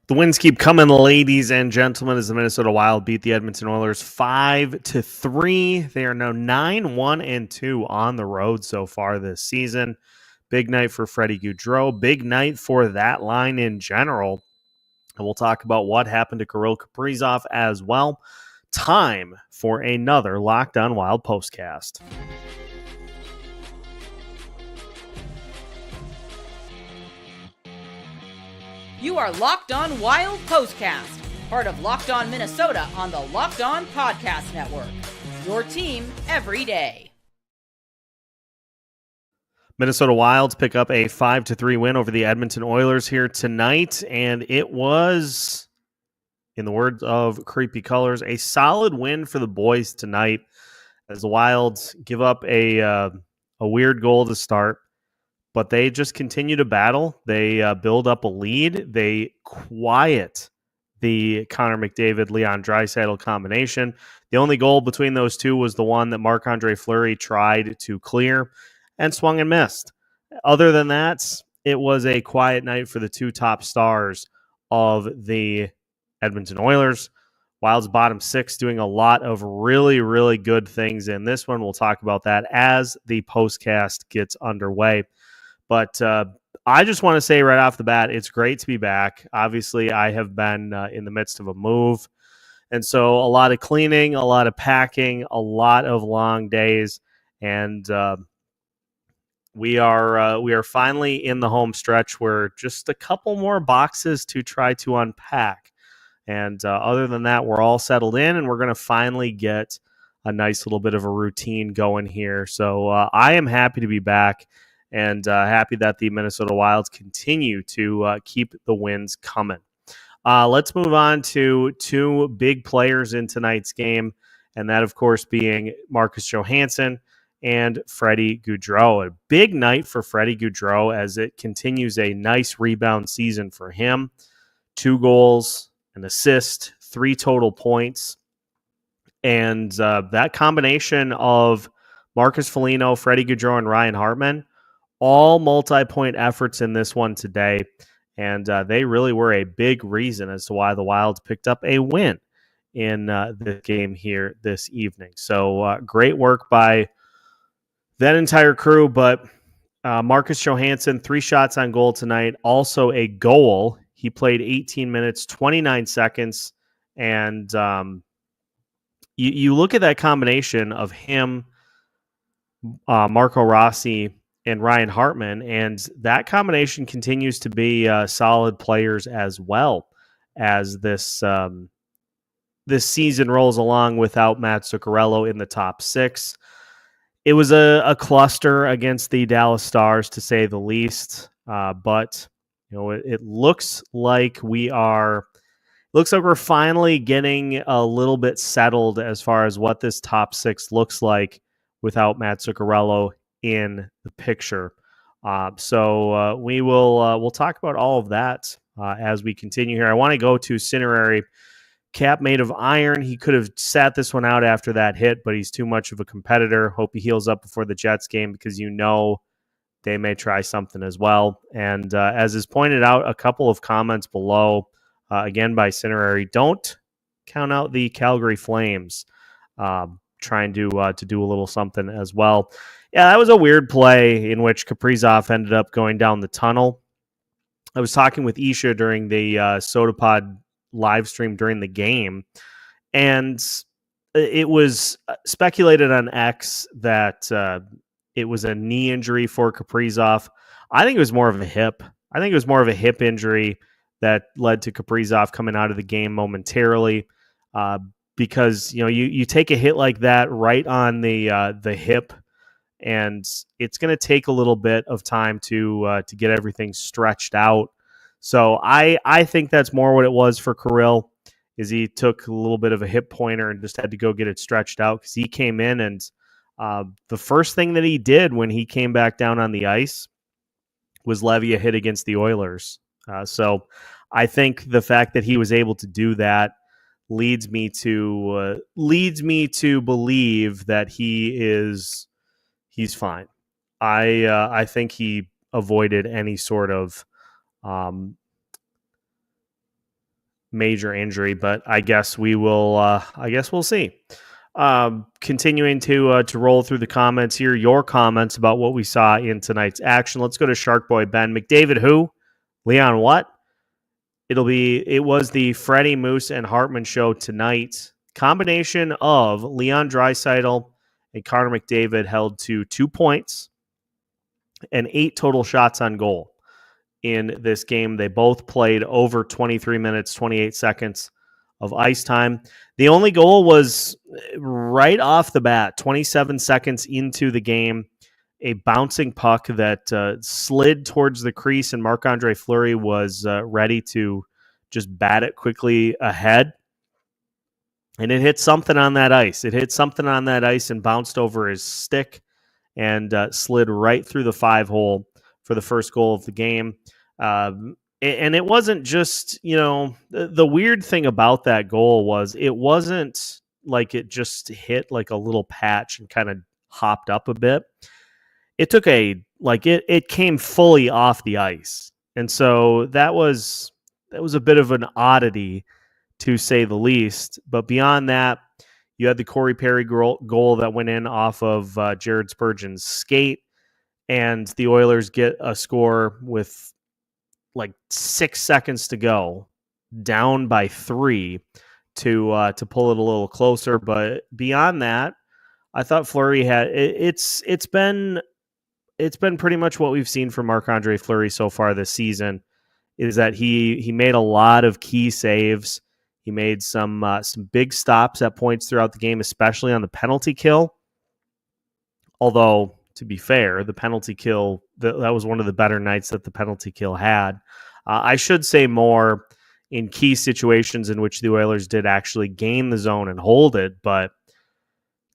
The wins keep coming, ladies and gentlemen, as the Minnesota Wild beat the Edmonton Oilers 5-3. They are now 9-1-2 on the road so far this season. Big night for Freddy Gaudreau. Big night for that line in general. And we'll talk about what happened to Kirill Kaprizov as well. Time for another Locked On Wild postcast. You are Locked On Wild Postcast, part of Locked On Minnesota on the Locked On Podcast Network. Your team every day. Minnesota Wilds pick up a 5-3 win over the Edmonton Oilers here tonight, and it was, in the words of Creepy Colors, a solid win for the boys tonight as the Wilds give up a weird goal to start. But they just continue to battle. They build up a lead. They quiet the Connor McDavid, Leon Draisaitl combination. The only goal between those two was the one that Marc-Andre Fleury tried to clear and swung and missed. Other than that, it was a quiet night for the two top stars of the Edmonton Oilers. Wild's bottom six doing a lot of really, really good things in this one. We'll talk about that as the postcast gets underway. But I just want to say right off the bat, it's great to be back. Obviously, I have been in the midst of a move. And so a lot of cleaning, a lot of packing, a lot of long days. And we are finally in the home stretch where just a couple more boxes to try to unpack. And other than that, we're all settled in, and we're going to finally get a nice little bit of a routine going here. So I am happy to be back. And happy that the Minnesota Wilds continue to keep the wins coming. Let's move on to two big players in tonight's game, and that, of course, being Marcus Johansson and Freddy Gaudreau. A big night for Freddy Gaudreau as it continues a nice rebound season for him. 2 goals, an assist, 3 total points. And that combination of Marcus Foligno, Freddy Gaudreau, and Ryan Hartman, all multi-point efforts in this one today, and they really were a big reason as to why the Wilds picked up a win in the game here this evening. So great work by that entire crew, but Marcus Johansson, 3 shots on goal tonight, also a goal. He played 18 minutes, 29 seconds, and you look at that combination of him, Marco Rossi, and Ryan Hartman, and that combination continues to be solid players as well as this season rolls along without Matt Zuccarello in the top 6. It was a cluster against the Dallas Stars, to say the least, but it looks like we're finally getting a little bit settled as far as what this top 6 looks like without Matt Zuccarello in the picture. So we'll talk about all of that as we continue here. I want to go to Cinerary. Cap made of iron. He could have sat this one out after that hit, but he's too much of a competitor. Hope he heals up before the Jets game because they may try something as well. And as is pointed out, a couple of comments below, again by Cinerary, don't count out the Calgary Flames. Trying to do a little something as well. Yeah, that was a weird play in which Kaprizov ended up going down the tunnel. I was talking with Isha during the SodaPod live stream during the game, and it was speculated on X that it was a knee injury for Kaprizov. I think it was more of a hip. I think it was more of a hip injury that led to Kaprizov coming out of the game momentarily. Because you take a hit like that right on the hip, and it's going to take a little bit of time to get everything stretched out. So I think that's more what it was for Kirill, is he took a little bit of a hip pointer and just had to go get it stretched out because he came in and the first thing that he did when he came back down on the ice was levy a hit against the Oilers. So I think the fact that he was able to do that leads me to believe that he's fine. I think he avoided any sort of major injury, but I guess we will. I guess we'll see. Continuing to roll through the comments here, your comments about what we saw in tonight's action. Let's go to Shark Boy Ben McDavid. Who? Leon what? It was the Freddie, Moose, and Hartman show tonight. Combination of Leon Draisaitl and Connor McDavid held to 2 points and 8 total shots on goal in this game. They both played over 23 minutes, 28 seconds of ice time. The only goal was right off the bat, 27 seconds into the game, a bouncing puck that slid towards the crease, and Marc-Andre Fleury was ready to just bat it quickly ahead. And it hit something on that ice. It hit something on that ice and bounced over his stick and slid right through the 5-hole for the first goal of the game. And it wasn't just, the weird thing about that goal was it wasn't like it just hit like a little patch and kind of hopped up a bit. It took it came fully off the ice. And so that was a bit of an oddity, to say the least. But beyond that, you had the Corey Perry goal that went in off of Jared Spurgeon's skate, and the Oilers get a score with like 6 seconds to go, down by 3 to pull it a little closer. But beyond that, I thought Fleury had it's been pretty much what we've seen from Marc-Andre Fleury so far this season, is that he made a lot of key saves. He made some big stops at points throughout the game, especially on the penalty kill. Although, to be fair, the penalty kill, that was one of the better nights that the penalty kill had. I should say more in key situations in which the Oilers did actually gain the zone and hold it. But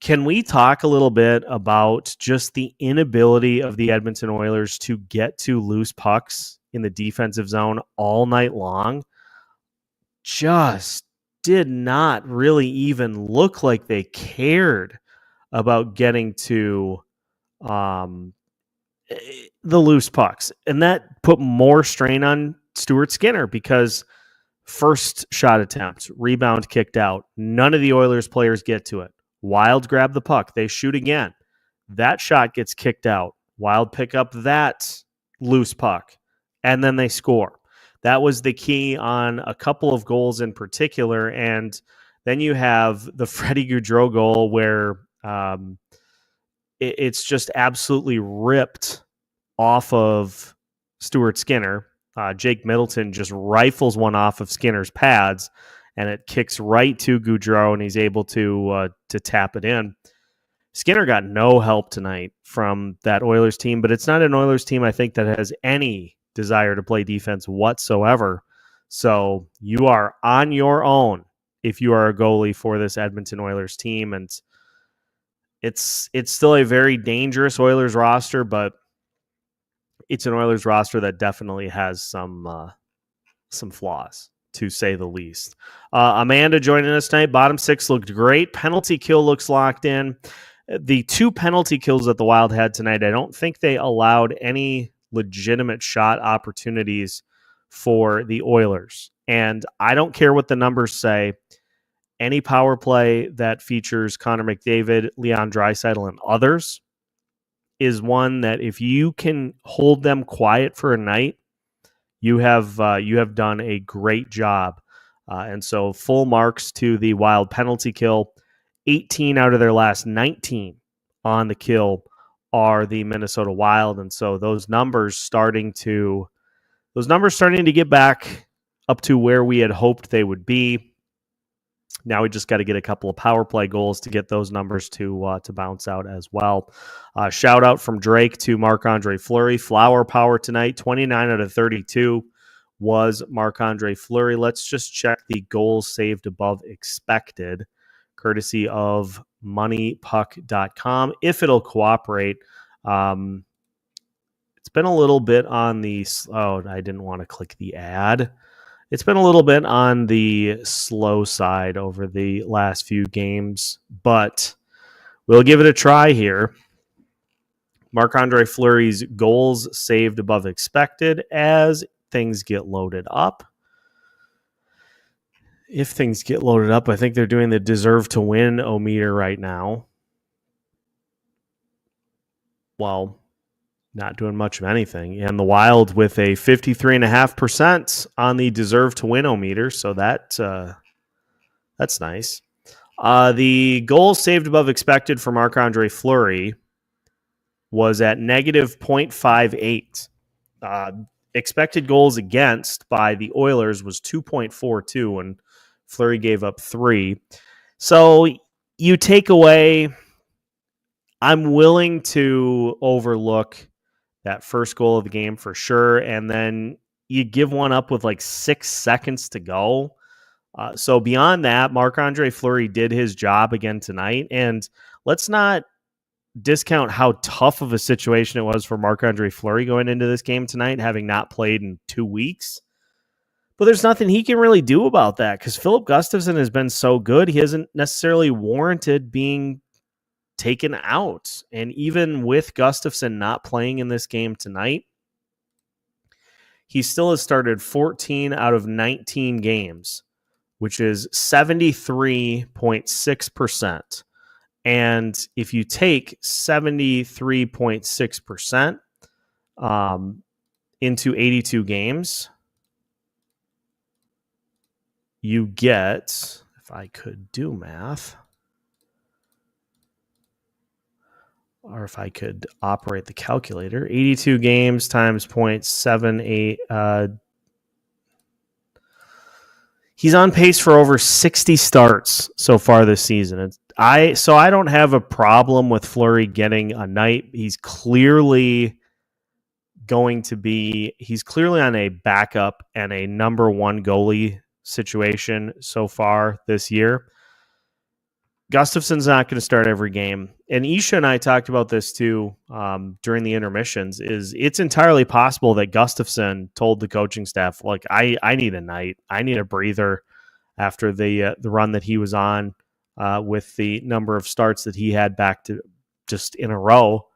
can we talk a little bit about just the inability of the Edmonton Oilers to get to loose pucks in the defensive zone all night long? Just did not really even look like they cared about getting to the loose pucks. And that put more strain on Stuart Skinner, because first shot attempt, rebound kicked out. None of the Oilers players get to it. Wild grab the puck. They shoot again. That shot gets kicked out. Wild pick up that loose puck, and then they score. That was the key on a couple of goals in particular. And then you have the Freddy Gaudreau goal where it's just absolutely ripped off of Stuart Skinner. Jake Middleton just rifles one off of Skinner's pads, and it kicks right to Gaudreau, and he's able to tap it in. Skinner got no help tonight from that Oilers team, but it's not an Oilers team, I think, that has any desire to play defense whatsoever. So you are on your own if you are a goalie for this Edmonton Oilers team, and it's still a very dangerous Oilers roster, but it's an Oilers roster that definitely has some flaws, to say the least. Amanda joining us tonight. Bottom six looked great. Penalty kill looks locked in. The 2 penalty kills that the Wild had tonight, I don't think they allowed any legitimate shot opportunities for the Oilers. And I don't care what the numbers say. Any power play that features Connor McDavid, Leon Draisaitl, and others is one that if you can hold them quiet for a night, you have done a great job. And so full marks to the Wild penalty kill. 18 out of their last 19 on the kill are the Minnesota Wild. And so those numbers starting to get back up to where we had hoped they would be. Now we just got to get a couple of power play goals to get those numbers to bounce out as well. Shout out from Drake to Marc-Andre Fleury. Flower power tonight, 29 out of 32 was Marc-Andre Fleury. Let's just check the goals saved above expected, courtesy of moneypuck.com. If it'll cooperate, it's been a little bit on the... Oh, I didn't want to click the ad. It's been a little bit on the slow side over the last few games, but we'll give it a try here. Marc-Andre Fleury's goals saved above expected as things get loaded up. if things get loaded up, I think they're doing the deserve to win o-meter right now. Well, not doing much of anything. And the Wild with a 53.5% on the deserve to win o-meter. So that's nice. The goal saved above expected for Marc-Andre Fleury was at negative 0.58. Expected goals against by the Oilers was 2.42, and Fleury gave up 3. So you take away, I'm willing to overlook that first goal of the game for sure, and then you give one up with like 6 seconds to go. So beyond that, Marc-Andre Fleury did his job again tonight, and let's not discount how tough of a situation it was for Marc-Andre Fleury going into this game tonight, having not played in 2 weeks. But there's nothing he can really do about that because Philip Gustafsson has been so good. He hasn't necessarily warranted being taken out. And even with Gustafsson not playing in this game tonight, he still has started 14 out of 19 games, which is 73.6%. And if you take 73.6% into 82 games, you get, if I could do math, or if I could operate the calculator, 82 games times 0.78. He's on pace for over 60 starts so far this season. So I don't have a problem with Fleury getting a night. He's clearly on a backup and a number one goalie situation so far this year. Gustafsson's not going to start every game. And Isha and I talked about this too during the intermissions, is it's entirely possible that Gustafsson told the coaching staff, like, I need a night. I need a breather after the run that he was on with the number of starts that he had back to just in a row.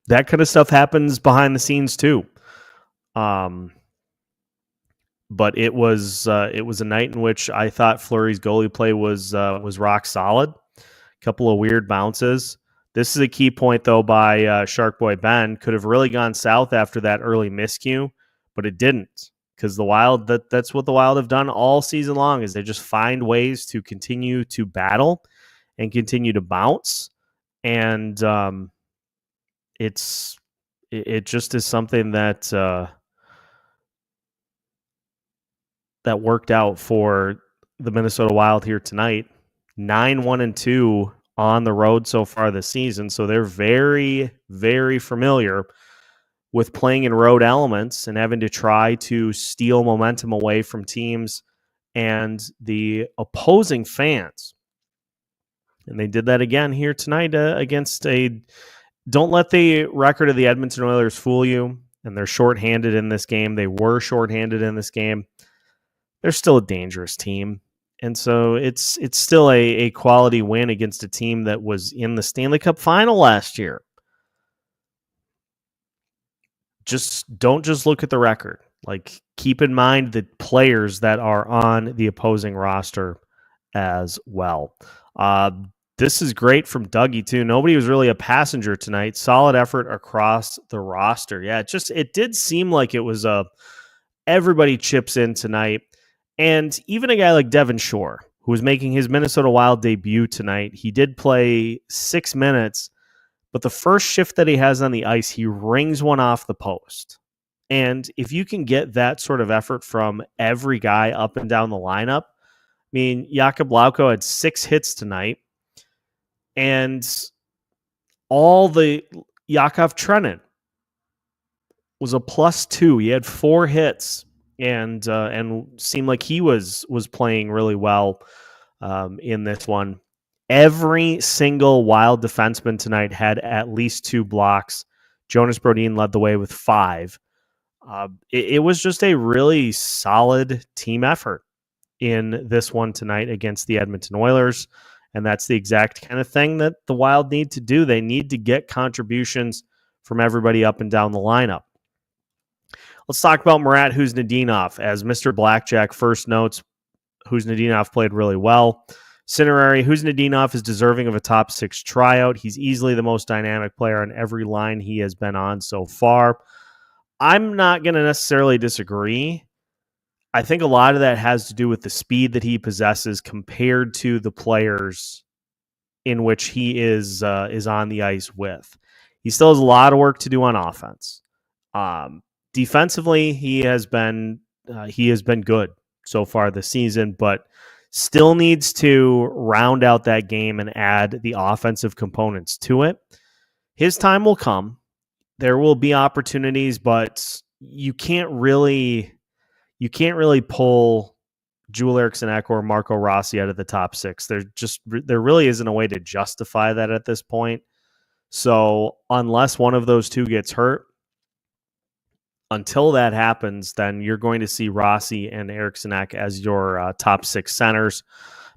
That kind of stuff happens behind the scenes too. But it was a night in which I thought Fleury's goalie play was rock solid. A couple of weird bounces. This is a key point, though, by Shark Boy Ben. Could have really gone south after that early miscue, but it didn't, because the Wild, that's what the Wild have done all season long, is they just find ways to continue to battle and continue to bounce. And it just is something that that worked out for the Minnesota Wild here tonight. 9-1-2 on the road so far this season. So they're very, very familiar with playing in road elements and having to try to steal momentum away from teams and the opposing fans. And they did that again here tonight against don't let the record of the Edmonton Oilers fool you. And they're shorthanded in this game. They were shorthanded in this game. They're still a dangerous team. And so it's still a quality win against a team that was in the Stanley Cup final last year. Don't just look at the record. Like, keep in mind the players that are on the opposing roster as well. This is great from Dougie too. Nobody was really a passenger tonight. Solid effort across the roster. Yeah, it did seem like it was everybody chips in tonight. And even a guy like Devin Shore, who was making his Minnesota Wild debut tonight, he did play 6 minutes, but the first shift that he has on the ice, he rings one off the post. And if you can get that sort of effort from every guy up and down the lineup, I mean, Jakub Lauko had 6 hits tonight, and all the Yakov Trenin was a +2. He had 4 hits. And seemed like he was playing really well in this one. Every single Wild defenseman tonight had at least 2 blocks. Jonas Brodin led the way with 5. It was just a really solid team effort in this one tonight against the Edmonton Oilers, and that's the exact kind of thing that the Wild need to do. They need to get contributions from everybody up and down the lineup. Let's talk about Murat Huznadinov. As Mr. Blackjack first notes, Huznadinov played really well. Cinerary, Huznadinov is deserving of a top 6 tryout. He's easily the most dynamic player on every line he has been on so far. I'm not going to necessarily disagree. I think a lot of that has to do with the speed that he possesses compared to the players in which he is on the ice with. He still has a lot of work to do on offense. Defensively, he has been good so far this season, but still needs to round out that game and add the offensive components to it. His time will come. There will be opportunities, but you can't really pull Joel Eriksson Ek or Marco Rossi out of the top 6. There really isn't a way to justify that at this point. So unless one of those two gets hurt, until that happens, then you're going to see Rossi and Eriksson Ek as your top 6 centers.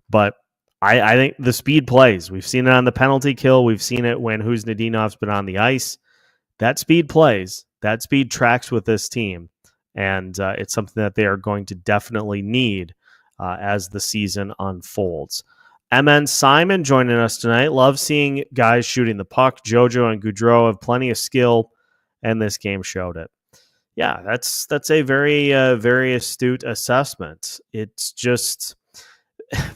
But I think the speed plays. We've seen it on the penalty kill. We've seen it when Huznadinov's been on the ice. That speed plays. That speed tracks with this team. And it's something that they are going to definitely need as the season unfolds. MN Simon joining us tonight. Love seeing guys shooting the puck. Jojo and Gaudreau have plenty of skill, and this game showed it. Yeah, that's a very, very astute assessment. It's just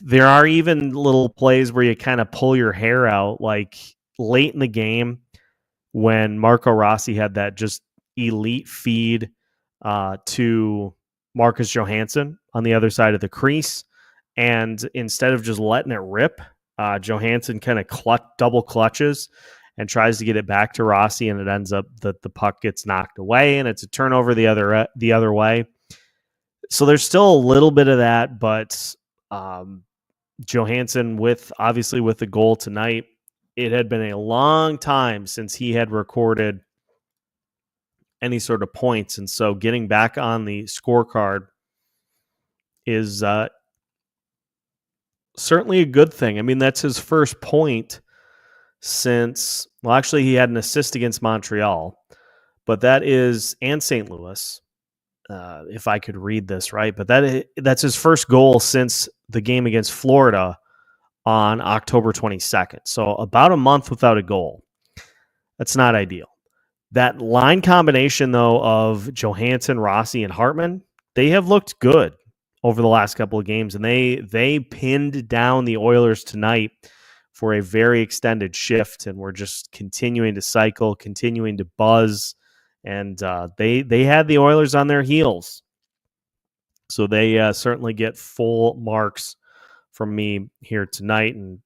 there are even little plays where you kind of pull your hair out, like late in the game when Marco Rossi had that just elite feed to Marcus Johansson on the other side of the crease. And instead of just letting it rip, Johansson kind of double clutches and tries to get it back to Rossi, and it ends up that the puck gets knocked away, and it's a turnover the other way. So there's still a little bit of that, but Johansson, obviously with the goal tonight, it had been a long time since he had recorded any sort of points, and so getting back on the scorecard is certainly a good thing. I mean, that's his first point since, well, actually he had an assist against Montreal, but and St. Louis, if I could read this right, but that's his first goal since the game against Florida on October 22nd. So about a month without a goal. That's not ideal. That line combination, though, of Johansson, Rossi, and Hartman, they have looked good over the last couple of games, and they pinned down the Oilers tonight for a very extended shift, and we're just continuing to cycle, continuing to buzz, and they had the Oilers on their heels. So they certainly get full marks from me here tonight, and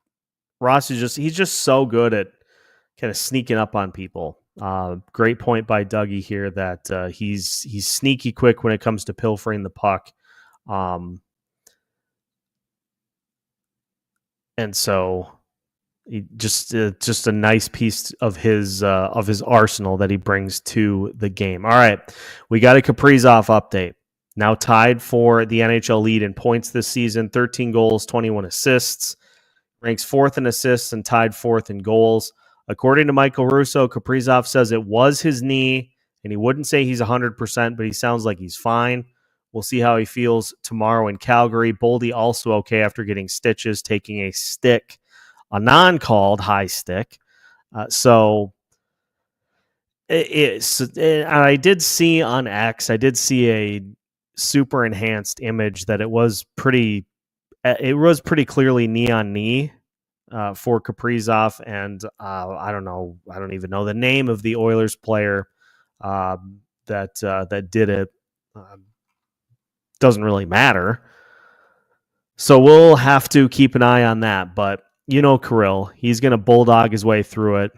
Ross he's just so good at kind of sneaking up on people. Great point by Dougie here that he's sneaky quick when it comes to pilfering the puck. And so he just a nice piece of his arsenal that he brings to the game. All right, we got a Kaprizov update. Now tied for the NHL lead in points this season, 13 goals, 21 assists. Ranks 4th in assists and tied 4th in goals. According to Michael Russo, Kaprizov says it was his knee, and he wouldn't say he's 100%, but he sounds like he's fine. We'll see how he feels tomorrow in Calgary. Boldy also okay after getting stitches, taking a stick, a non-called high stick. So I did see on X, I did see a super enhanced image that it was pretty clearly knee on knee for Kaprizov, and I don't even know the name of the Oilers player that did it. Doesn't really matter. So we'll have to keep an eye on that. But Kirill, he's going to bulldog his way through it,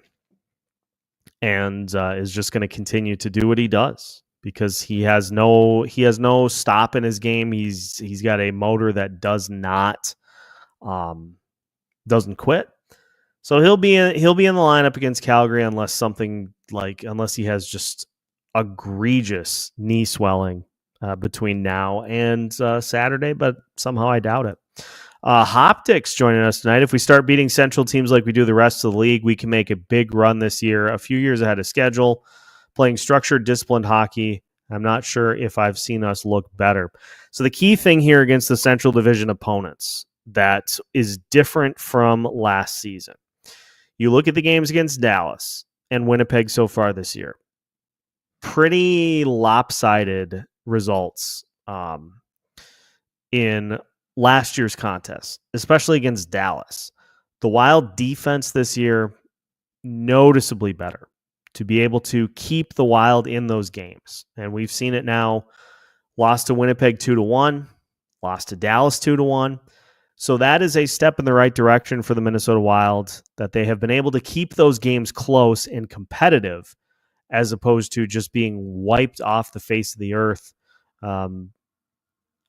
and is just going to continue to do what he does because he has no stop in his game. He's got a motor that doesn't quit. So he'll be in the lineup against Calgary unless he has just egregious knee swelling between now and Saturday, but somehow I doubt it. Hoptics joining us tonight. If we start beating Central teams like we do the rest of the league, we can make a big run this year, a few years ahead of schedule, playing structured, disciplined hockey I'm not sure if I've seen us look better. So the key thing here against the Central Division opponents that is different from last season. You look at the games against Dallas and Winnipeg so far this year. Pretty lopsided results in last year's contest, especially against Dallas. The Wild defense this year, noticeably better to be able to keep the Wild in those games. And we've seen it now. Lost to Winnipeg 2-1, lost to Dallas 2-1. So that is a step in the right direction for the Minnesota Wild, that they have been able to keep those games close and competitive as opposed to just being wiped off the face of the earth over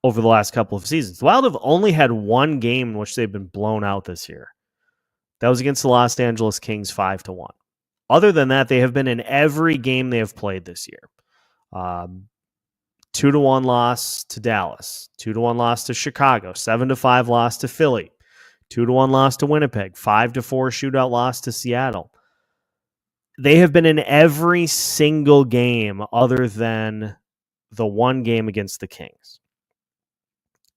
the last couple of seasons. The Wild have only had one game in which they've been blown out this year. That was against the Los Angeles Kings 5-1. Other than that, they have been in every game they have played this year. 2-1 loss to Dallas, 2-1 loss to Chicago, 7-5 loss to Philly, 2-1 loss to Winnipeg, 5-4 shootout loss to Seattle. They have been in every single game other than the one game against the Kings.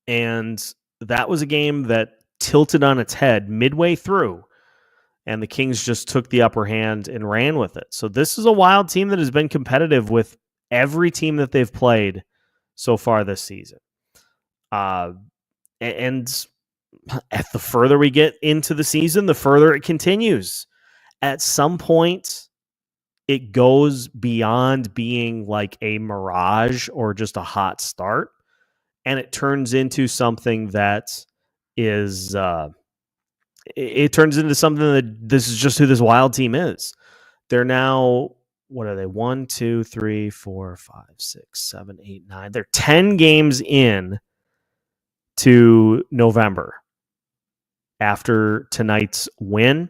And that was a game that tilted on its head midway through, and the Kings just took the upper hand and ran with it. So this is a Wild team that has been competitive with every team that they've played so far this season. And at the further we get into the season, the further it continues. At some point, it goes beyond being like a mirage or just a hot start, and it turns into something that is it turns into something that this is just who this Wild team is. They're now, what are they? 1, 2, 3, 4, 5, 6, 7, 8, 9. They're 10 games in to November after tonight's win,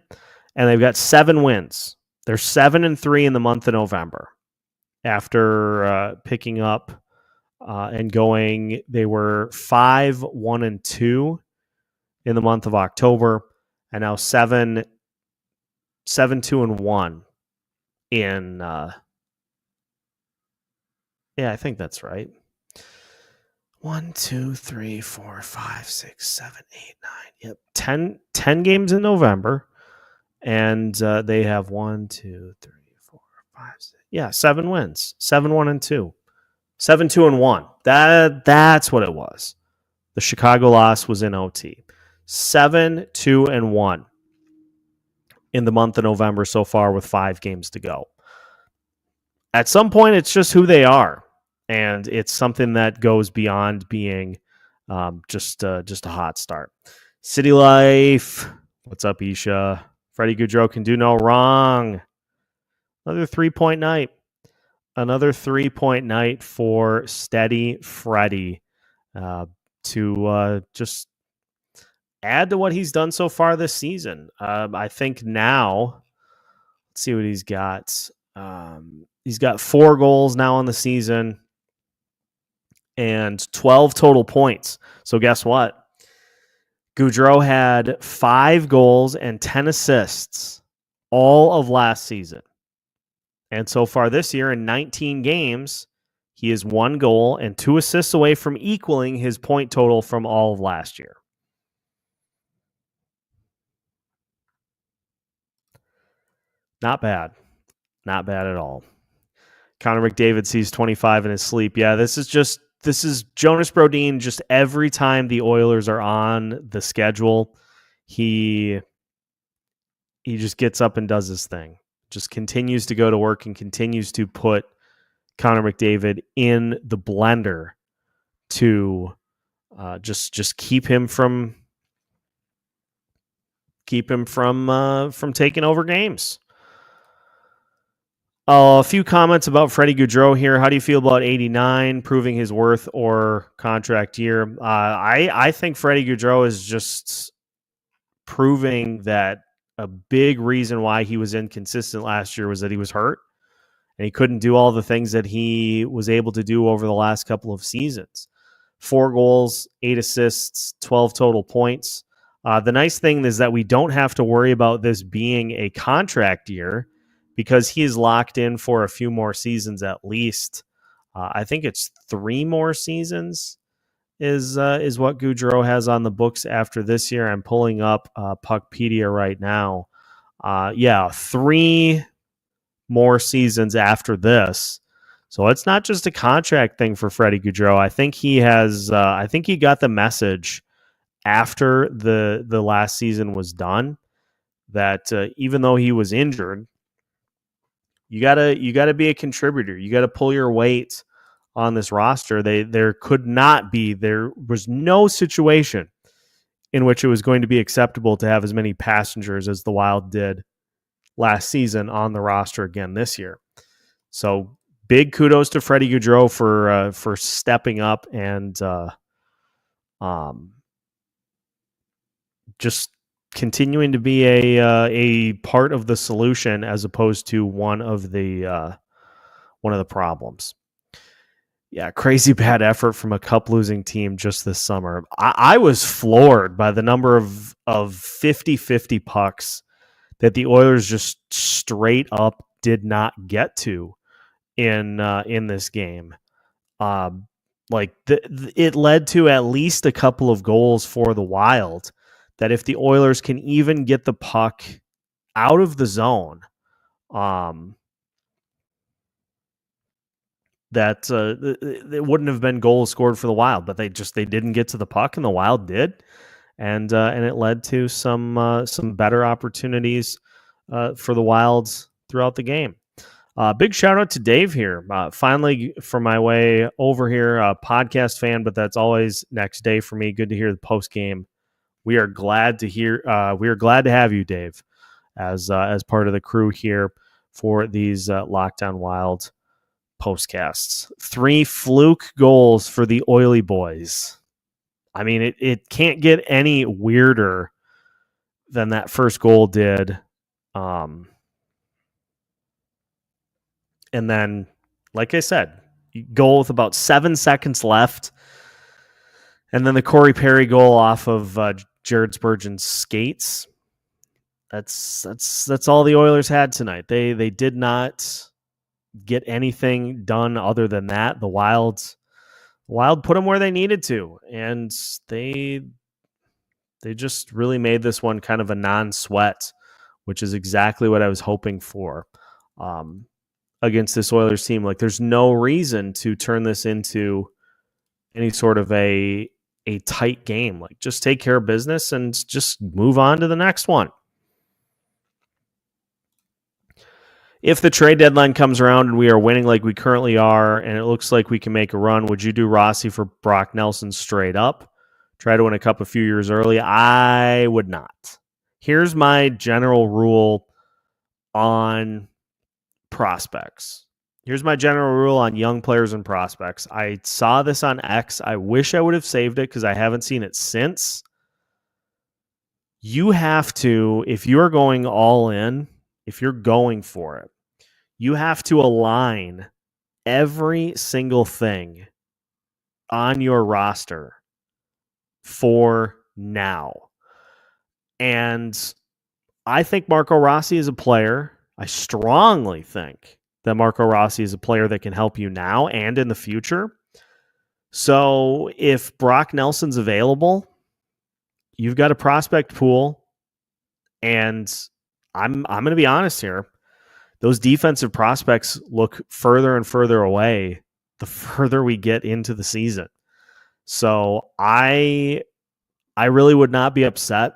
and they've got 7 wins. They're 7-3 in the month of November after picking up and going. They were 5-1-2 in the month of October, and now 7-2-1 in I think that's right. 1, 2, 3, 4, 5, 6, 7, 8, 9. Yep. 10 games in November. And they have 1, 2, 3, 4, 5, 6. Yeah, 7 wins. 7-1-2. 7-2-1. That's what it was. The Chicago loss was in OT. 7-2-1 in the month of November so far with 5 games to go. At some point, it's just who they are. And it's something that goes beyond being just a hot start. City Life. What's up, Isha? Freddy Gaudreau can do no wrong. Another 3-point night. Another 3-point night for Steady Freddy to just add to what he's done so far this season. I think now, let's see what he's got. He's got 4 goals now on the season and 12 total points. So guess what? Gaudreau had 5 goals and 10 assists all of last season. And so far this year, in 19 games, he is 1 goal and 2 assists away from equaling his point total from all of last year. Not bad. Not bad at all. Connor McDavid sees 25 in his sleep. Yeah, this is Jonas Brodin. Just every time the Oilers are on the schedule, he just gets up and does his thing. Just continues to go to work and continues to put Connor McDavid in the blender to just keep him from taking over games. A few comments about Freddy Gaudreau here. How do you feel about 89 proving his worth or contract year? I think Freddy Gaudreau is just proving that a big reason why he was inconsistent last year was that he was hurt and he couldn't do all the things that he was able to do over the last couple of seasons. 4 goals, 8 assists, 12 total points. The nice thing is that we don't have to worry about this being a contract year, because he is locked in for a few more seasons at least I think it's 3 more seasons is what Gaudreau has on the books after this year. I'm pulling up Puckpedia right now. 3 more seasons after this. So it's not just a contract thing for Freddy Gaudreau. I think he has. I think he got the message after the last season was done that even though he was injured, you gotta be a contributor. You gotta pull your weight on this roster. There was no situation in which it was going to be acceptable to have as many passengers as the Wild did last season on the roster again this year. So big kudos to Freddy Gaudreau for stepping up and just continuing to be a part of the solution as opposed to one of the problems. Yeah, crazy bad effort from a cup losing team just this summer. I was floored by the number of 50-50 pucks that the Oilers just straight up did not get to in this game. It led to at least a couple of goals for the Wild that if the Oilers can even get the puck out of the zone, that it wouldn't have been goals scored for the Wild, but they didn't get to the puck, and the Wild did, and it led to some better opportunities for the Wilds throughout the game. Big shout out to Dave here. Finally, from my way over here, podcast fan, but that's always next day for me. Good to hear the post game. We are glad to hear. We are glad to have you, Dave, as part of the crew here for these Lockdown Wild postcasts. 3 fluke goals for the Oily boys. I mean, it can't get any weirder than that first goal did. And then, like I said, goal with about 7 seconds left. And then the Corey Perry goal off of Jared Spurgeon's skates. That's all the Oilers had tonight. They did not get anything done other than that. The Wild put them where they needed to, and they just really made this one kind of a non-sweat, which is exactly what I was hoping for against this Oilers team. Like, there's no reason to turn this into any sort of a tight game. Like, just take care of business and just move on to the next one. If the trade deadline comes around and we are winning like we currently are, and it looks like we can make a run, would you do Rossi for Brock Nelson straight up? Try to win a cup a few years early? I would not. Here's my general rule on prospects. Here's my general rule on young players and prospects. I saw this on X. I wish I would have saved it because I haven't seen it since. You have to, if you're going all in, if you're going for it, you have to align every single thing on your roster for now. And I think Marco Rossi is a player. I strongly think that Marco Rossi is a player that can help you now and in the future. So if Brock Nelson's available, you've got a prospect pool, and I'm going to be honest here. Those defensive prospects look further and further away the further we get into the season. So I really would not be upset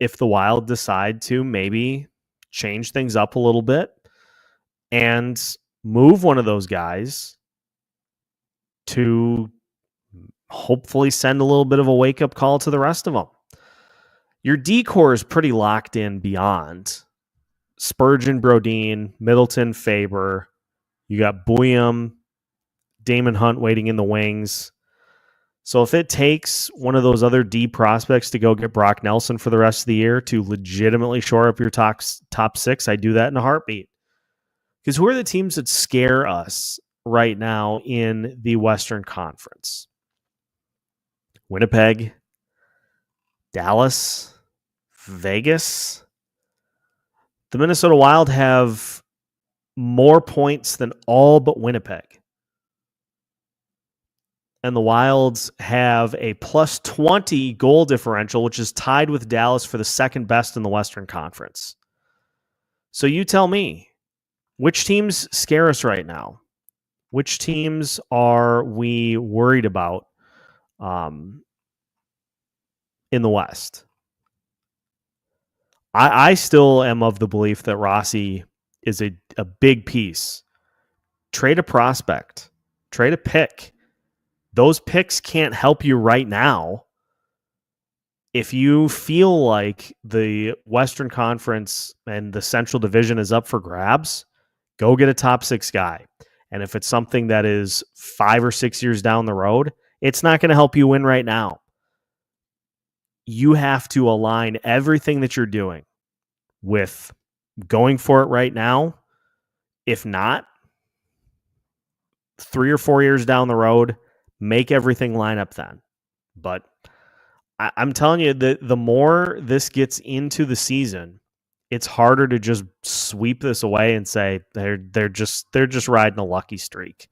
if the Wild decide to maybe change things up a little bit and move one of those guys to hopefully send a little bit of a wake-up call to the rest of them. Your D-core is pretty locked in beyond Spurgeon, Brodin, Middleton, Faber. You got Bouillon, Damon Hunt waiting in the wings. So if it takes one of those other D prospects to go get Brock Nelson for the rest of the year to legitimately shore up your top 6, I do that in a heartbeat. Because who are the teams that scare us right now in the Western Conference? Winnipeg, Dallas, Vegas. The Minnesota Wild have more points than all but Winnipeg. and the Wilds have a plus 20 goal differential, which is tied with Dallas for the second best in the Western Conference. So you tell me, which teams scare us right now? Which teams are we worried about in the West? I still am of the belief that Rossi is a big piece. Trade a prospect. Trade a pick. Those picks can't help you right now. If you feel like the Western Conference and the Central Division is up for grabs, go get a top 6 guy. And if it's something that is 5 or 6 years down the road, it's not going to help you win right now. You have to align everything that you're doing with going for it right now. If not, 3 or 4 years down the road, make everything line up then. But I'm telling you that the more this gets into the season, it's harder to just sweep this away and say they're just riding a lucky streak.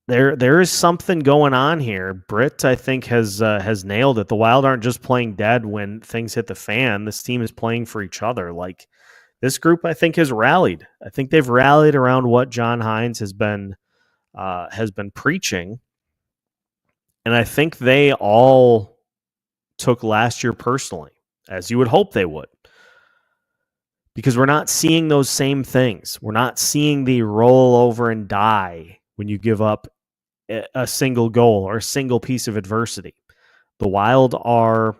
There is something going on here. Britt, I think, has nailed it. The Wild aren't just playing dead when things hit the fan. This team is playing for each other. Like, this group, I think, has rallied. I think they've rallied around what John Hines has been preaching, and I think they all took last year personally, as you would hope they would, because we're not seeing those same things. We're not seeing the roll over and die when you give up a single goal or a single piece of adversity. The Wild are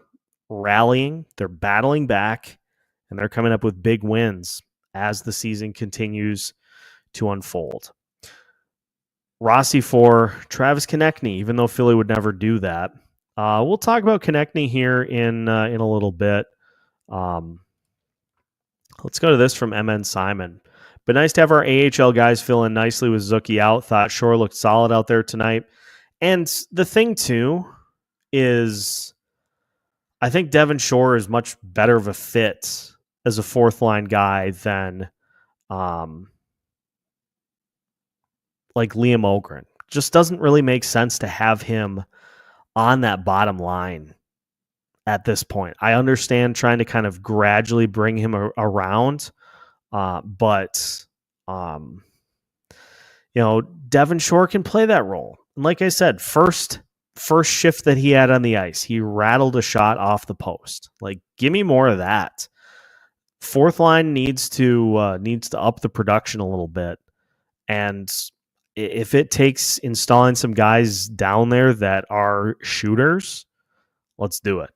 rallying, they're battling back, and they're coming up with big wins as the season continues to unfold. Rossi for Travis Konechny, even though Philly would never do that. We'll talk about Konechny here in a little bit. Let's go to this from MN Simon. But nice to have our AHL guys fill in nicely with Zucchi out. Thought Shore looked solid out there tonight. And the thing, too, is I think Devin Shore is much better of a fit as a fourth-line guy than like Liam Ogren. Just doesn't really make sense to have him on that bottom line at this point. I understand trying to kind of gradually bring him around, but Devin Shore can play that role. And like I said, first shift that he had on the ice, he rattled a shot off the post. Like, give me more of that. Fourth line needs to up the production a little bit, and if it takes installing some guys down there that are shooters, let's do it.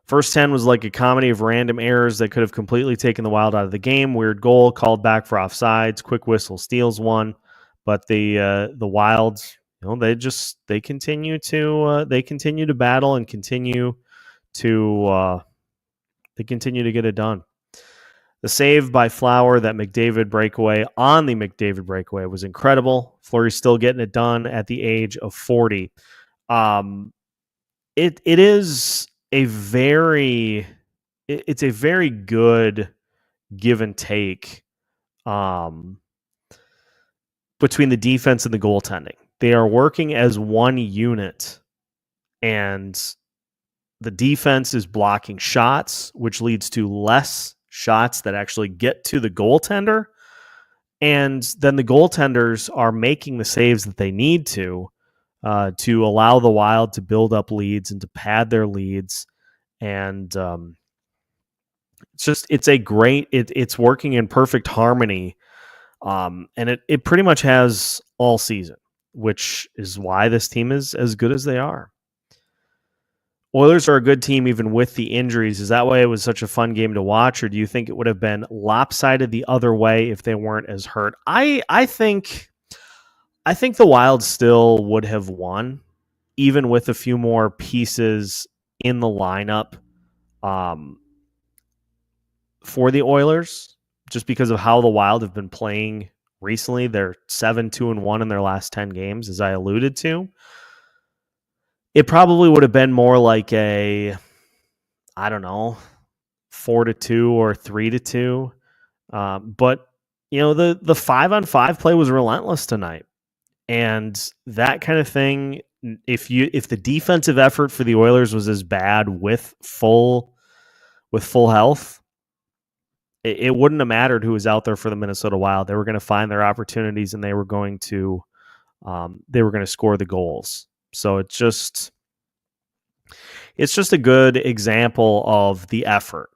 First 10 was like a comedy of random errors that could have completely taken the Wild out of the game. Weird goal, called back for offsides, quick whistle steals one. But the Wilds, they continue to battle and continue to get it done. The save by Flower, that McDavid breakaway on the McDavid breakaway, was incredible. Fleury's still getting it done at the age of 40. It is a very good give and take between the defense and the goaltending. They are working as one unit, and the defense is blocking shots, which leads to less shots that actually get to the goaltender. And then the goaltenders are making the saves that they need to allow the Wild to build up leads and to pad their leads. And it's working in perfect harmony. And it pretty much has all season, which is why this team is as good as they are. Oilers are a good team even with the injuries. Is that why it was such a fun game to watch, or do you think it would have been lopsided the other way if they weren't as hurt? I think the Wild still would have won, even with a few more pieces in the lineup for the Oilers, just because of how the Wild have been playing recently. They're 7-2-1 in their last 10 games, as I alluded to. It probably would have been more like a, 4-2 or 3-2. But the 5-on-5 play was relentless tonight. And that kind of thing, if the defensive effort for the Oilers was as bad with full health, it wouldn't have mattered who was out there for the Minnesota Wild. They were going to find their opportunities and they were going to score the goals. So it's just a good example of the effort.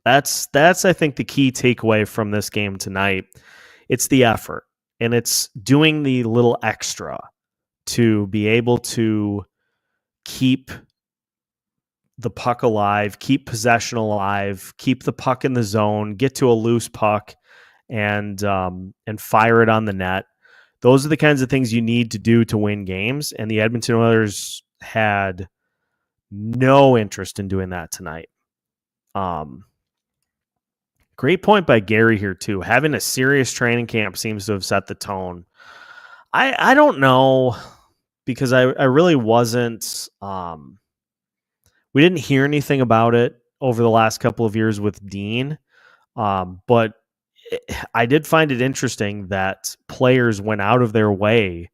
That's I think the key takeaway from this game tonight. It's the effort, and it's doing the little extra to be able to keep the puck alive, keep possession alive, keep the puck in the zone, get to a loose puck, and fire it on the net. Those are the kinds of things you need to do to win games, and the Edmonton Oilers had no interest in doing that tonight. Great point by Gary here, too. Having a serious training camp seems to have set the tone. I don't know, because I really wasn't... we didn't hear anything about it over the last couple of years with Dean, but I did find it interesting that players went out of their way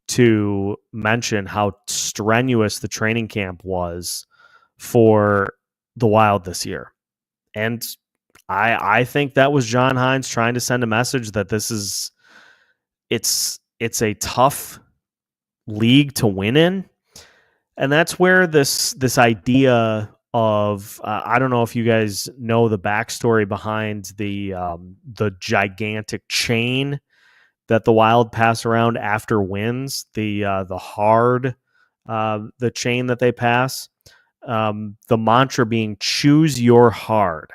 to mention how strenuous the training camp was for the Wild this year. And I think that was John Hynes trying to send a message that it's a tough league to win in. And that's where this idea of I don't know if you guys know the backstory behind the gigantic chain that the Wild pass around after wins, the chain that they pass, the mantra being "choose your hard."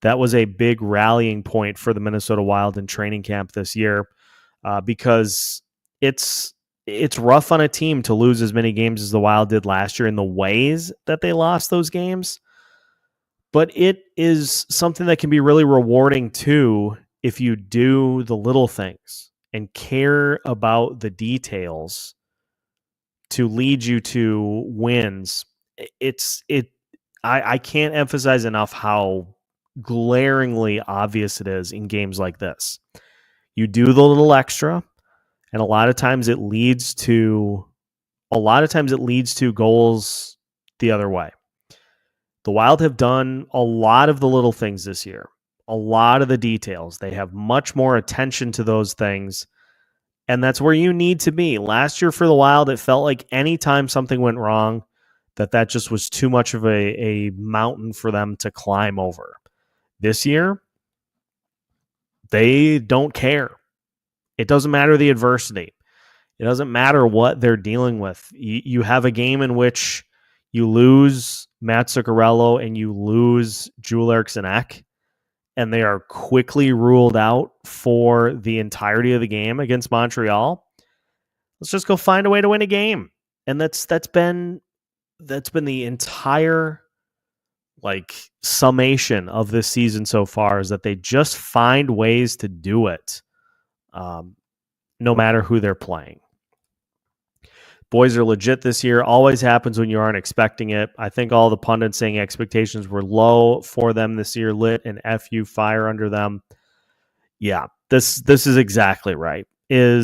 That was a big rallying point for the Minnesota Wild in training camp this year, because it's rough on a team to lose as many games as the Wild did last year in the ways that they lost those games. But it is something that can be really rewarding too if you do the little things and care about the details to lead you to wins. I can't emphasize enough how glaringly obvious it is in games like this. You do the little extra, and a lot of times it leads to goals the other way. The Wild have done a lot of the little things this year, a lot of the details. They have much more attention to those things, and that's where you need to be. Last year for the Wild, it felt like anytime something went wrong, that just was too much of a mountain for them to climb over. This year, they don't care. It doesn't matter the adversity. It doesn't matter what they're dealing with. You have a game in which you lose Matt Zuccarello and you lose Joel Eriksson Ek, and they are quickly ruled out for the entirety of the game against Montreal. Let's just go find a way to win a game. And that's been the entire summation of this season so far, is that they just find ways to do it, no matter who they're playing. Boys are legit this year. Always happens when you aren't expecting it. I think all the pundits saying expectations were low for them this year lit an FU fire under them. Yeah, this is exactly right. There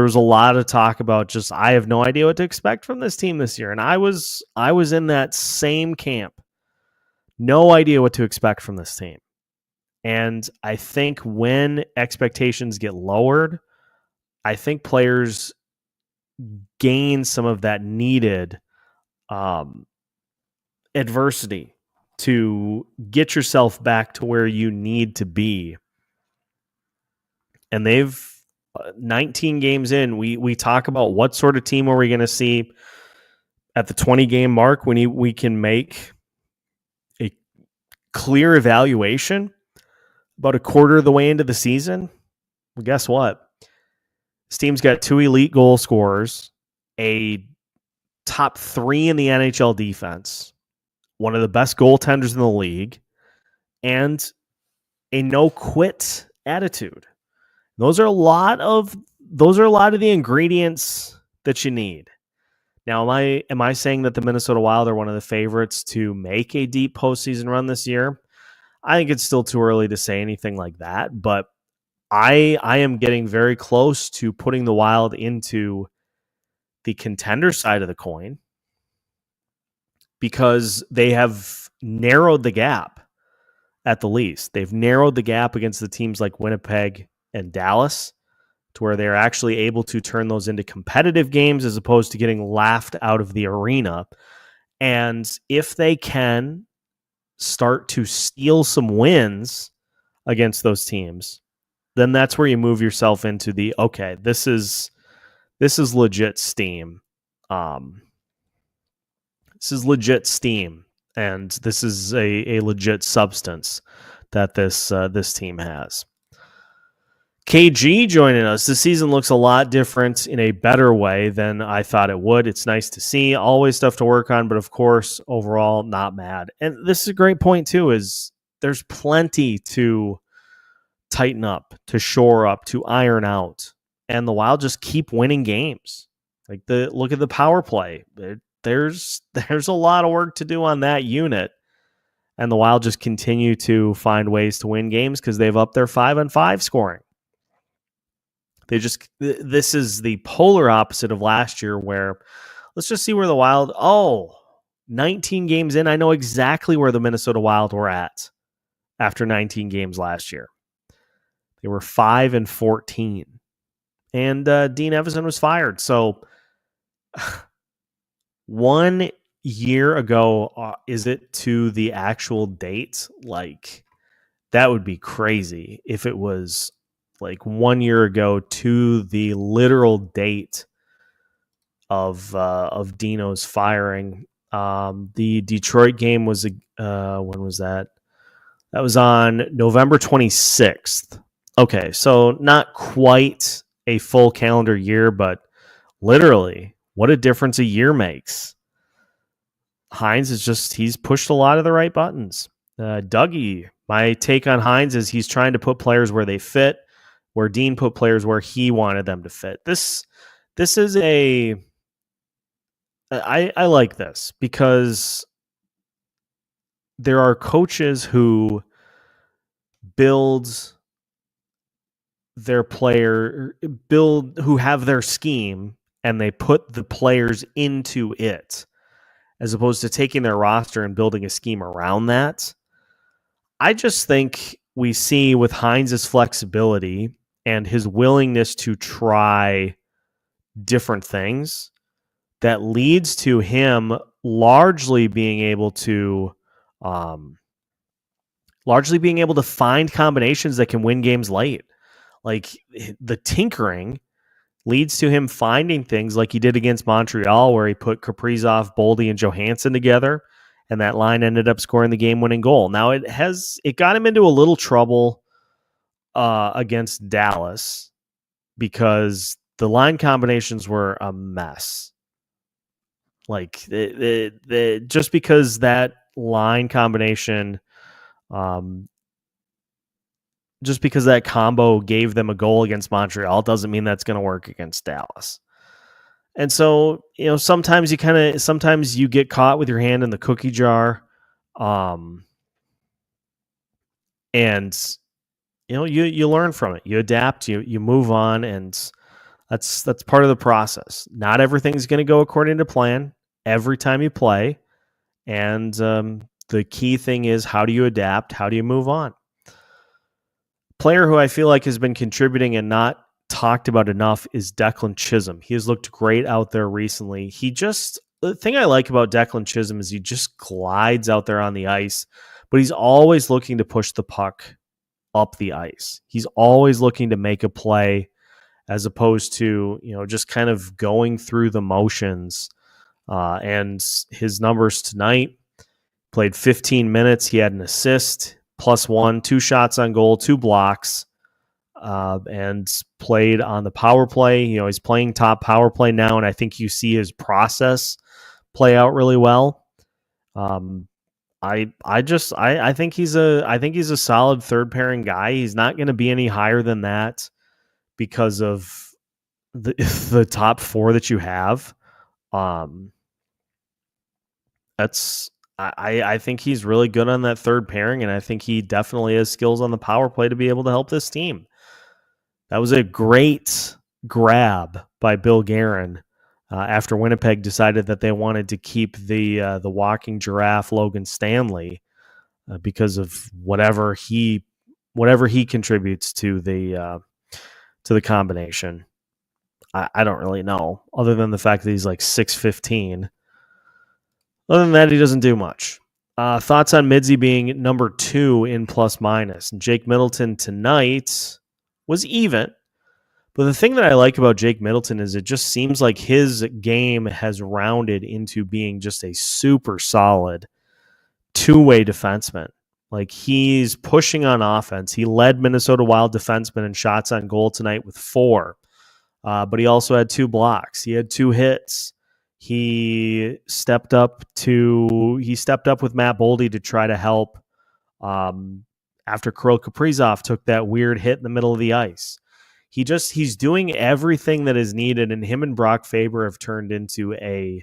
was a lot of talk about just, I have no idea what to expect from this team this year. And I was in that same camp. No idea what to expect from this team. And I think when expectations get lowered, I think players gain some of that needed adversity to get yourself back to where you need to be. And they've 19 games in, we talk about what sort of team are we going to see at the 20-game mark when we can make a clear evaluation about a quarter of the way into the season. Well, guess what? This team's got 2 elite goal scorers, a top 3 in the NHL defense, one of the best goaltenders in the league, and a no-quit attitude. Those are a lot of the ingredients that you need. Now, am I saying that the Minnesota Wild are one of the favorites to make a deep postseason run this year? I think it's still too early to say anything like that, but I am getting very close to putting the Wild into the contender side of the coin because they have narrowed the gap at the least. They've narrowed the gap against the teams like Winnipeg and Dallas to where they're actually able to turn those into competitive games as opposed to getting laughed out of the arena. And if they can start to steal some wins against those teams, then that's where you move yourself into the, okay, this is legit steam. This is legit steam, and this is a legit substance that this team has. KG joining us. The season looks a lot different in a better way than I thought it would. It's nice to see. Always stuff to work on, but of course, overall, not mad. And this is a great point, too, is there's plenty to tighten up, to shore up, to iron out. And the Wild just keep winning games. Like look at the power play. There's a lot of work to do on that unit. And the Wild just continue to find ways to win games because they've upped their 5-on-5 scoring. This is the polar opposite of last year where let's just see where the Wild, 19 games in. I know exactly where the Minnesota Wild were at after 19 games last year. They were 5-14. And Dean Evason was fired. So 1 year ago, is it to the actual date? Like, that would be crazy if it was like 1 year ago to the literal date of Dino's firing. The Detroit game was when was that? That was on November 26th. Okay, so not quite a full calendar year, but literally, what a difference a year makes. Hines he's pushed a lot of the right buttons. Dougie, my take on Hines is he's trying to put players where they fit, where Dean put players where he wanted them to fit. This is I like this because there are coaches who who have their scheme and they put the players into it as opposed to taking their roster and building a scheme around that. I just think we see with Hines' flexibility and his willingness to try different things that leads to him largely being able to find combinations that can win games late. Like the tinkering leads to him finding things like he did against Montreal where he put Kaprizov, Boldy, and Johansson together, and that line ended up scoring the game-winning goal. Now, it got him into a little trouble against Dallas because the line combinations were a mess. Like, just because that line combination, just because that combo gave them a goal against Montreal doesn't mean that's going to work against Dallas. And so, sometimes you get caught with your hand in the cookie jar. And you learn from it, you adapt, you move on, and that's part of the process. Not everything's going to go according to plan every time you play. And the key thing is, how do you adapt? How do you move on? Player who I feel like has been contributing and not talked about enough is Declan Chisholm. He has looked great out there recently. The thing I like about Declan Chisholm is he just glides out there on the ice, but he's always looking to push the puck up the ice. He's always looking to make a play as opposed to, just kind of going through the motions. And his numbers tonight, played 15 minutes. He had an assist, +1, 2 shots on goal, 2 blocks, and played on the power play. He's playing top power play now, and I think you see his process play out really well. I think he's a solid third pairing guy. He's not going to be any higher than that because of the top 4 that you have. I think he's really good on that third pairing, and I think he definitely has skills on the power play to be able to help this team. That was a great grab by Bill Guerin after Winnipeg decided that they wanted to keep the walking giraffe Logan Stanley because of whatever he contributes to the combination. I don't really know, other than the fact that he's like 6'15". Other than that, he doesn't do much. Thoughts on Midzi being number 2 in plus minus. And Jake Middleton tonight was even. But the thing that I like about Jake Middleton is it just seems like his game has rounded into being just a super solid two-way defenseman. Like, he's pushing on offense. He led Minnesota Wild defensemen in shots on goal tonight with 4. But he also had 2 blocks. He had 2 hits. He stepped up with Matt Boldy to try to help after Kirill Kaprizov took that weird hit in the middle of the ice. He's doing everything that is needed, and him and Brock Faber have turned into a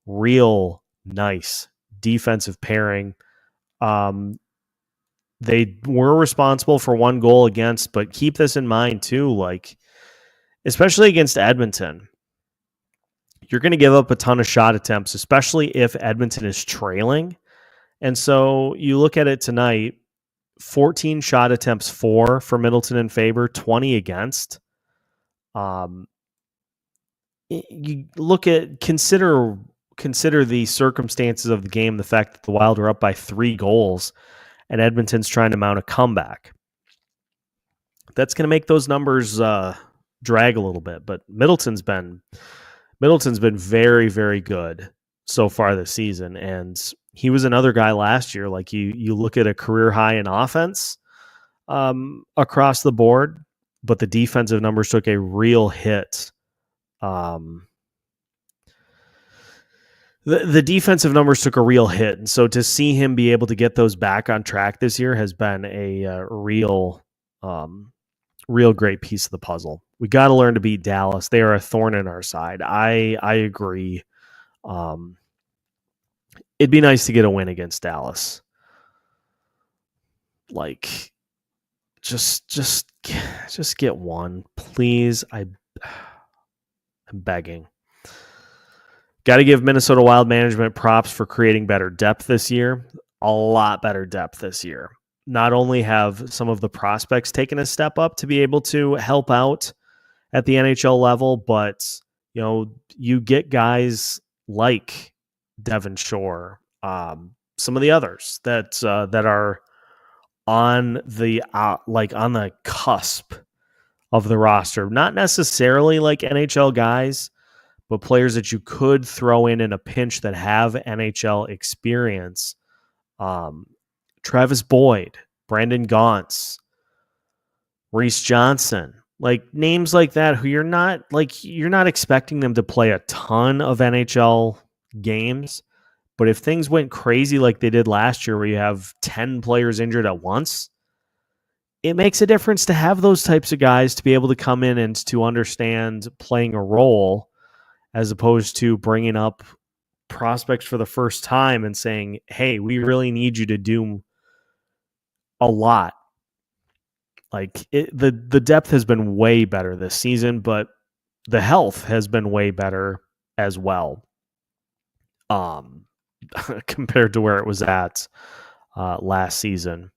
real nice defensive pairing. They were responsible for 1 goal against, but keep this in mind too, like, especially against Edmonton, you're going to give up a ton of shot attempts, especially if Edmonton is trailing. And so you look at it tonight, 14 shot attempts for Middleton and Faber, 20 against. You look at, consider the circumstances of the game, the fact that the Wild are up by 3 goals and Edmonton's trying to mount a comeback. That's going to make those numbers drag a little bit, but Middleton's been very, very good so far this season, and he was another guy last year. Like, you look at a career high in offense across the board, but the defensive numbers took a real hit. The defensive numbers took a real hit, and so to see him be able to get those back on track this year has been a real great piece of the puzzle. We got to learn to beat Dallas. They are a thorn in our side. I agree. It'd be nice to get a win against Dallas. Like, just get one, please. I'm begging. Got to give Minnesota Wild management props for creating better depth this year. A lot better depth this year. Not only have some of the prospects taken a step up to be able to help out at the NHL level, but you get guys like Devon Shore, some of the others that are on the on the cusp of the roster. Not necessarily like NHL guys, but players that you could throw in a pinch that have NHL experience. Travis Boyd, Brandon Gaunce, Reese Johnson, like names like that who you're not expecting them to play a ton of NHL games. But if things went crazy like they did last year, where you have 10 players injured at once, it makes a difference to have those types of guys to be able to come in and to understand playing a role, as opposed to bringing up prospects for the first time and saying, hey, we really need you to do a lot. Like, the depth has been way better this season, but the health has been way better as well, compared to where it was at last season.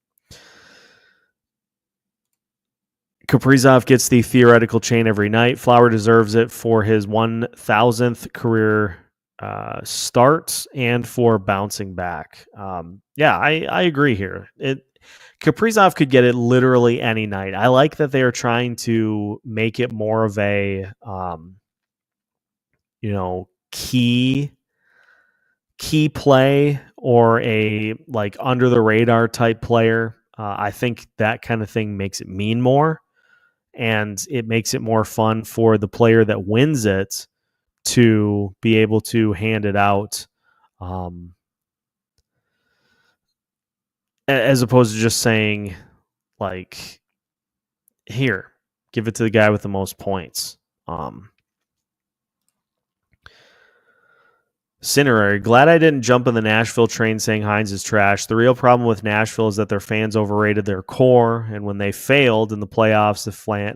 Kaprizov gets the theoretical chain every night. Flower deserves it for his 1,000th career start and for bouncing back. I agree here. Kaprizov could get it literally any night. I like that they are trying to make it more of a key play, or a like under the radar type player. I think that kind of thing makes it mean more, and it makes it more fun for the player that wins it to be able to hand it out, as opposed to just saying, like, here, give it to the guy with the most points. Cinerary, glad I didn't jump on the Nashville train saying Hines is trash. The real problem with Nashville is that their fans overrated their core, and when they failed in the playoffs,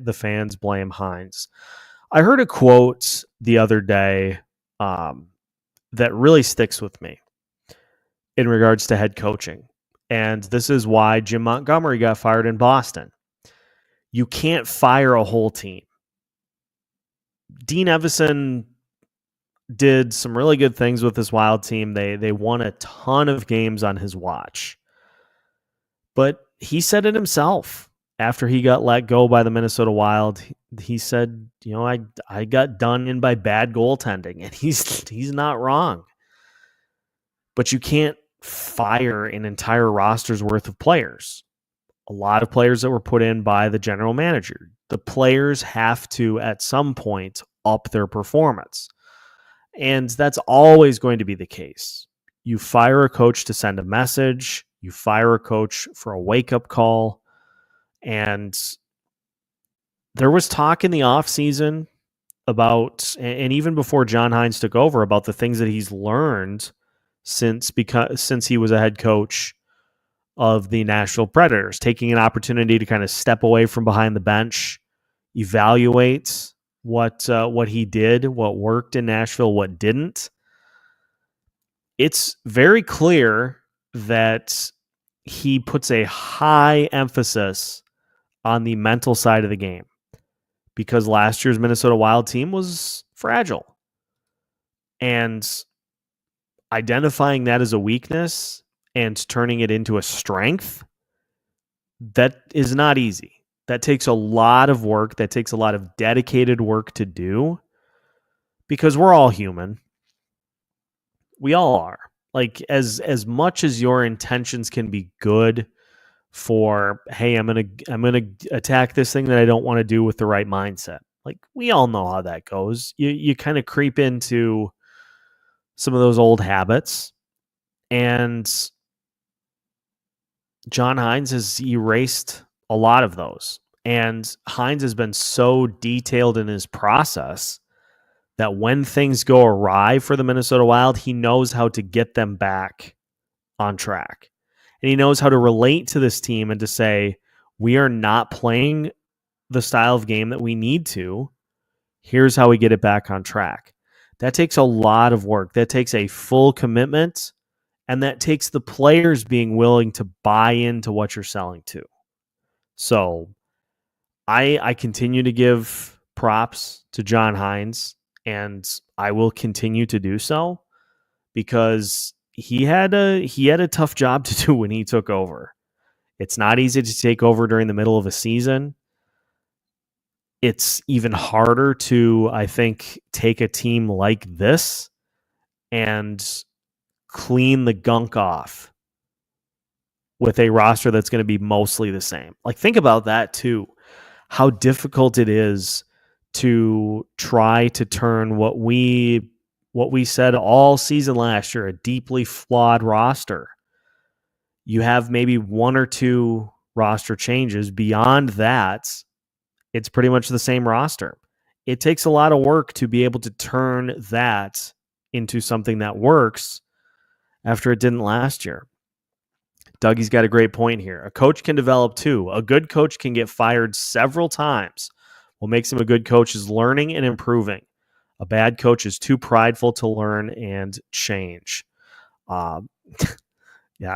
the fans blame Hines. I heard a quote the other day that really sticks with me in regards to head coaching, and this is why Jim Montgomery got fired in Boston. You can't fire a whole team. Dean Evison did some really good things with this Wild team. They won a ton of games on his watch. But he said it himself after he got let go by the Minnesota Wild. He said, I got done in by bad goaltending, and he's not wrong. But you can't fire an entire roster's worth of players. A lot of players that were put in by the general manager. The players have to, at some point, up their performance. And that's always going to be the case. You fire a coach to send a message. You fire a coach for a wake-up call. And there was talk in the offseason about, and even before John Hines took over, about the things that he's learned since he was a head coach of the Nashville Predators, taking an opportunity to kind of step away from behind the bench, evaluate what he did, what worked in Nashville, what didn't. It's very clear that he puts a high emphasis on the mental side of the game because last year's Minnesota Wild team was fragile. And identifying that as a weakness and turning it into a strength, that is not easy. That takes a lot of work. That takes a lot of dedicated work to do because we're all human. We all are. Like as much as your intentions can be good for, hey, I'm gonna attack this thing that I don't want to do with the right mindset. Like we all know how that goes. You kind of creep into some of those old habits, and John Hines has erased a lot of those. And Hines has been so detailed in his process that when things go awry for the Minnesota Wild, he knows how to get them back on track. And he knows how to relate to this team and to say, we are not playing the style of game that we need to. Here's how we get it back on track. That takes a lot of work. That takes a full commitment, and that takes the players being willing to buy into what you're selling to. So I continue to give props to John Hines, and I will continue to do so because he had a tough job to do when he took over. It's not easy to take over during the middle of a season. It's even harder to, I think, take a team like this and clean the gunk off with a roster that's going to be mostly the same. Like, think about that too. How difficult it is to try to turn what we said all season last year, a deeply flawed roster. You have maybe one or two roster changes. Beyond that, it's pretty much the same roster. It takes a lot of work to be able to turn that into something that works after it didn't last year. Dougie's got a great point here. A coach can develop too. A good coach can get fired several times. What makes him a good coach is learning and improving. A bad coach is too prideful to learn and change. Yeah,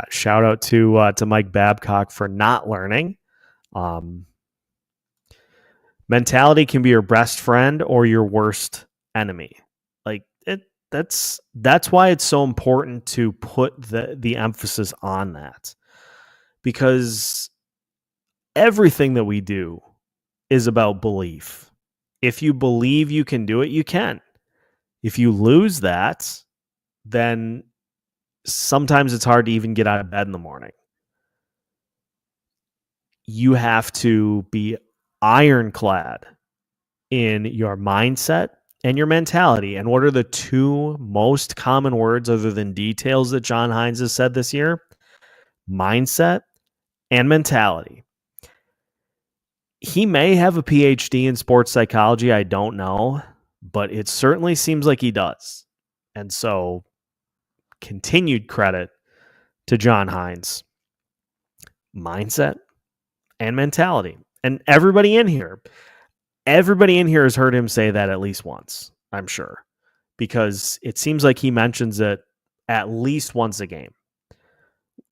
shout out to Mike Babcock for not learning. Mentality can be your best friend or your worst enemy. Like that's why it's so important to put the emphasis on that. Because everything that we do is about belief. If you believe you can do it, you can. If you lose that, then sometimes it's hard to even get out of bed in the morning. You have to be ironclad in your mindset and your mentality. And what are the two most common words other than details that John Hines has said this year? Mindset and mentality. He may have a PhD in sports psychology. I don't know, but it certainly seems like he does. And so continued credit to John Hynes. Mindset and mentality. And everybody in here has heard him say that at least once, I'm sure, because it seems like he mentions it at least once a game.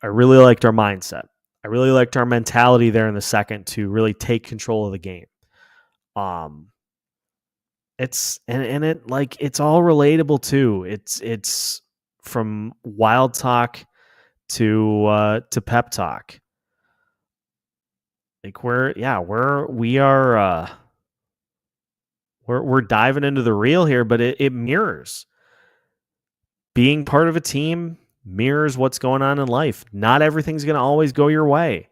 I really liked our mindset. I really liked our mentality there in the second to really take control of the game. It's all relatable too. It's from wild talk to pep talk. Like we're diving into the real here, but it mirrors. Being part of a team mirrors what's going on in life. Not everything's going to always go your way.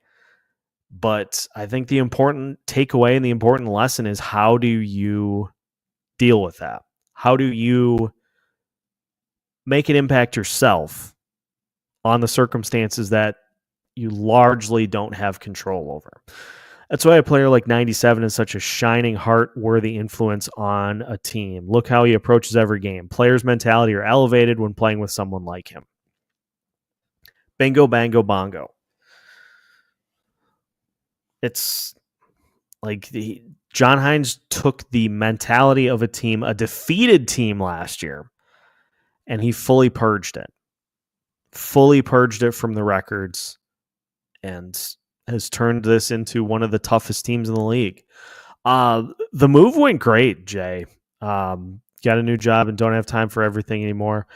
But I think the important takeaway and the important lesson is, how do you deal with that? How do you make it impact yourself on the circumstances that you largely don't have control over? That's why a player like 97 is such a shining, heart-worthy influence on a team. Look how he approaches every game. Players' mentality are elevated when playing with someone like him. Bingo, bango, bongo. It's like John Hynes took the mentality of a team, a defeated team last year, and he fully purged it. Fully purged it from the records and has turned this into one of the toughest teams in the league. The move went great, Jay. Got a new job and don't have time for everything anymore.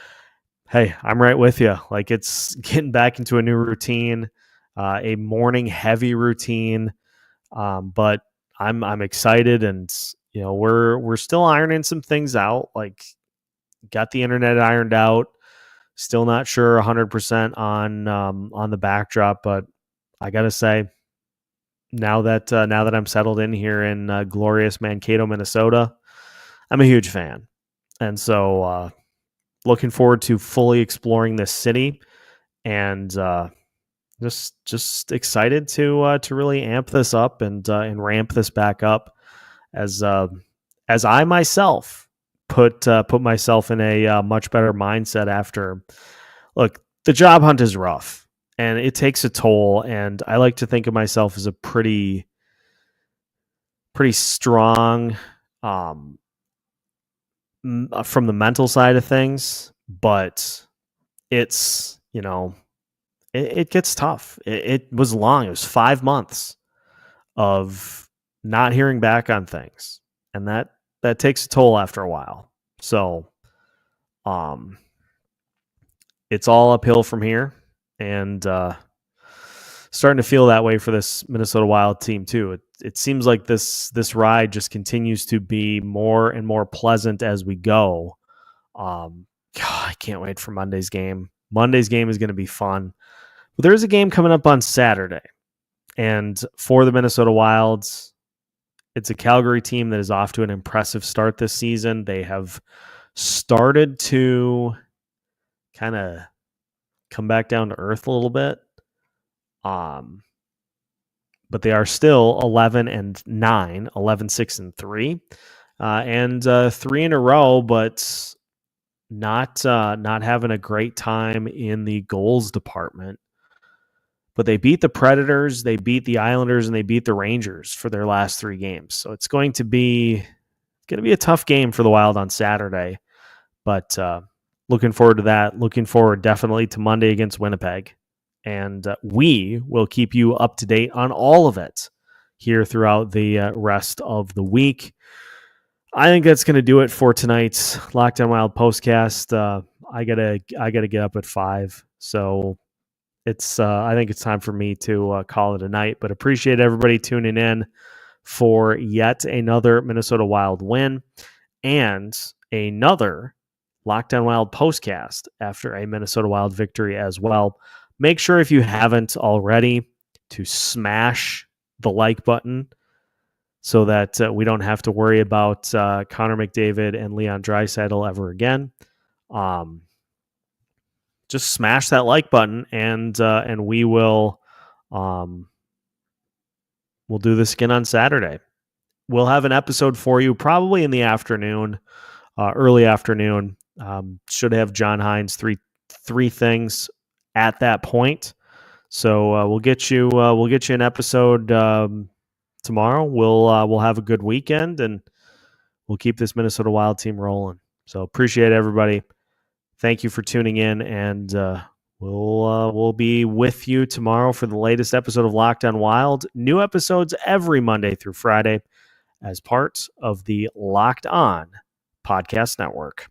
Hey, I'm right with you. Like, it's getting back into a new routine, a morning heavy routine. But I'm excited, and we're still ironing some things out. Like, got the internet ironed out. Still not sure 100% on the backdrop, but I gotta say, now that I'm settled in here in glorious Mankato, Minnesota, I'm a huge fan, and so looking forward to fully exploring this city, and just excited to really amp this up and ramp this back up as I myself put myself in a much better mindset after. Look, the job hunt is rough and it takes a toll, and I like to think of myself as a pretty strong from the mental side of things, but it's, it gets tough. It was long. It was 5 months of not hearing back on things, and that takes a toll after a while. So, it's all uphill from here, and starting to feel that way for this Minnesota Wild team too. It seems like this ride just continues to be more and more pleasant as we go. God, I can't wait for Monday's game. Monday's game is going to be fun. But there's a game coming up on Saturday, and for the Minnesota Wilds, it's a Calgary team that is off to an impressive start this season. They have started to kind of come back down to earth a little bit. But they are still 11-9, 11-6-3, and 3 in a row, but not having a great time in the goals department. But they beat the Predators, they beat the Islanders, and they beat the Rangers for their last 3 games. So it's going to be a tough game for the Wild on Saturday. But looking forward to that. Looking forward definitely to Monday against Winnipeg. And we will keep you up to date on all of it here throughout the rest of the week. I think that's going to do it for tonight's Locked On Wild postcast. I gotta get up at 5, so I think it's time for me to call it a night. But appreciate everybody tuning in for yet another Minnesota Wild win and another Locked On Wild postcast after a Minnesota Wild victory as well. Make sure, if you haven't already, to smash the like button so that we don't have to worry about Connor McDavid and Leon Draisaitl ever again. Just smash that like button, and we will we'll do this again on Saturday. We'll have an episode for you probably in the afternoon, early afternoon. Should have John Hynes three things at that point. So we'll get you an episode tomorrow. We'll have a good weekend, and we'll keep this Minnesota Wild team rolling. So appreciate everybody. Thank you for tuning in, and we'll be with you tomorrow for the latest episode of Locked On Wild. New episodes every Monday through Friday as part of the Locked On Podcast Network.